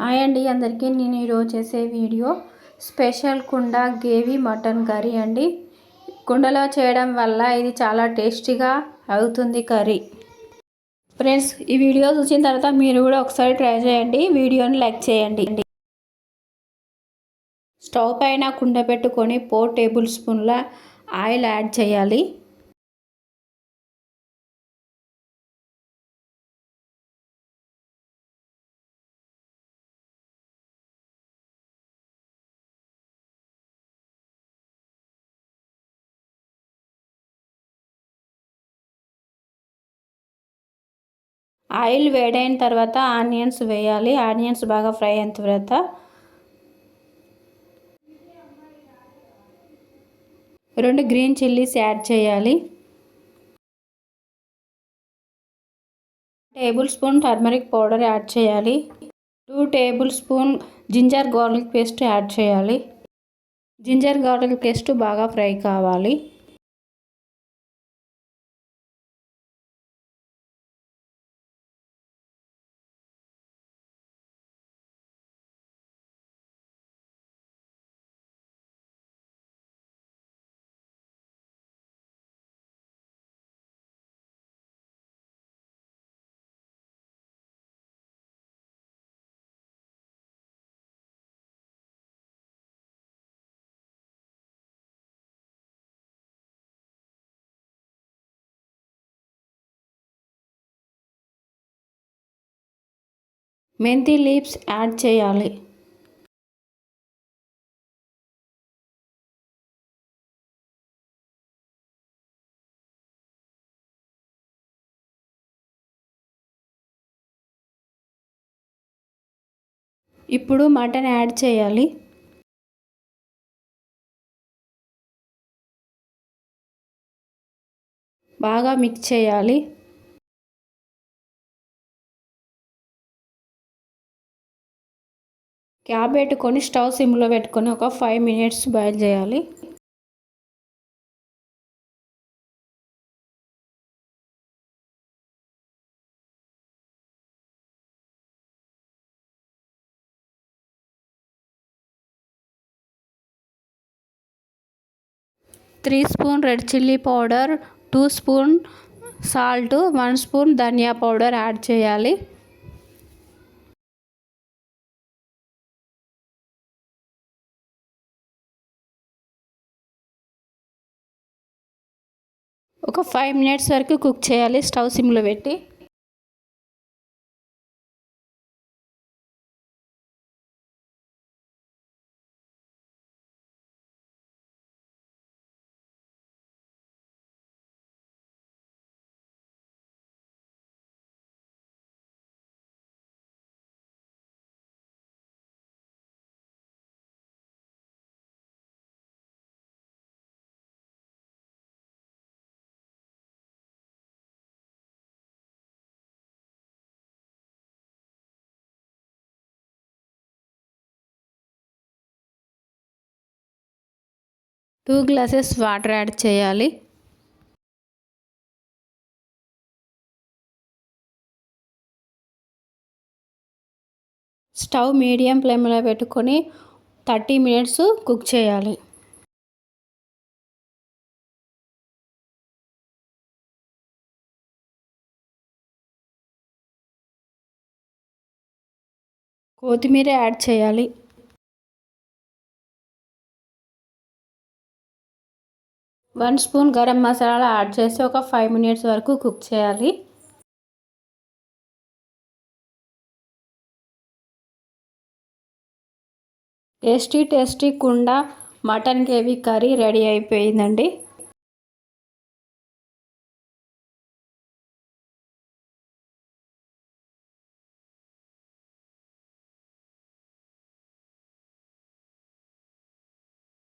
Hi అండి అందరికీ. నేను ఈరోజు చేసే వీడియో స్పెషల్ కుండ గ్రేవీ మటన్ కర్రీ అండి. కుండలో చేయడం వల్ల ఇది చాలా టేస్టీగా అవుతుంది కర్రీ. ఫ్రెండ్స్, ఈ వీడియో చూసిన తర్వాత మీరు కూడా ఒకసారి ట్రై చేయండి. వీడియోని లైక్ చేయండి. స్టవ్ పైన కుండ పెట్టుకొని 4 టేబుల్ స్పూన్ల ఆయిల్ యాడ్ చేయాలి. ఆయిల్ వేడైన తర్వాత ఆనియన్స్ వేయాలి. ఆనియన్స్ బాగా ఫ్రై అయిన తర్వాత 2 గ్రీన్ చిల్లీస్ యాడ్ చేయాలి. 1 tablespoon turmeric powder add చేయాలి. 2 tablespoon ginger garlic paste add చేయాలి. జింజర్ గార్లిక్ పేస్ట్ బాగా ఫ్రై కావాలి. మెంతి లీవ్స్ యాడ్ చేయాలి. ఇప్పుడు మటన్ యాడ్ చేయాలి. బాగా మిక్స్ చేయాలి. క్యాప్ పెట్టుకొని స్టవ్ సిమ్లో పెట్టుకొని ఒక 5 మినిట్స్ బాయిల్ చేయాలి. Three spoon red chilli powder, 2 spoon salt, 1 spoon ధనియా పౌడర్ యాడ్ చేయాలి. ఒక 5 మినిట్స్ వరకు కుక్ చేయాలి స్టవ్ సిమ్లో పెట్టి. టూ గ్లాసెస్ వాటర్ యాడ్ చేయాలి. స్టవ్ మీడియం ఫ్లేమ్లో పెట్టుకొని 30 మినిట్స్ కుక్ చేయాలి. కొత్తిమీర యాడ్ చేయాలి. One spoon garam masala add చేసి ఒక 5 మినిట్స్ వరకు కుక్ చేయాలి. టేస్టీ కుండ మటన్ గ్రేవీ కర్రీ రెడీ అయిపోయిందండి.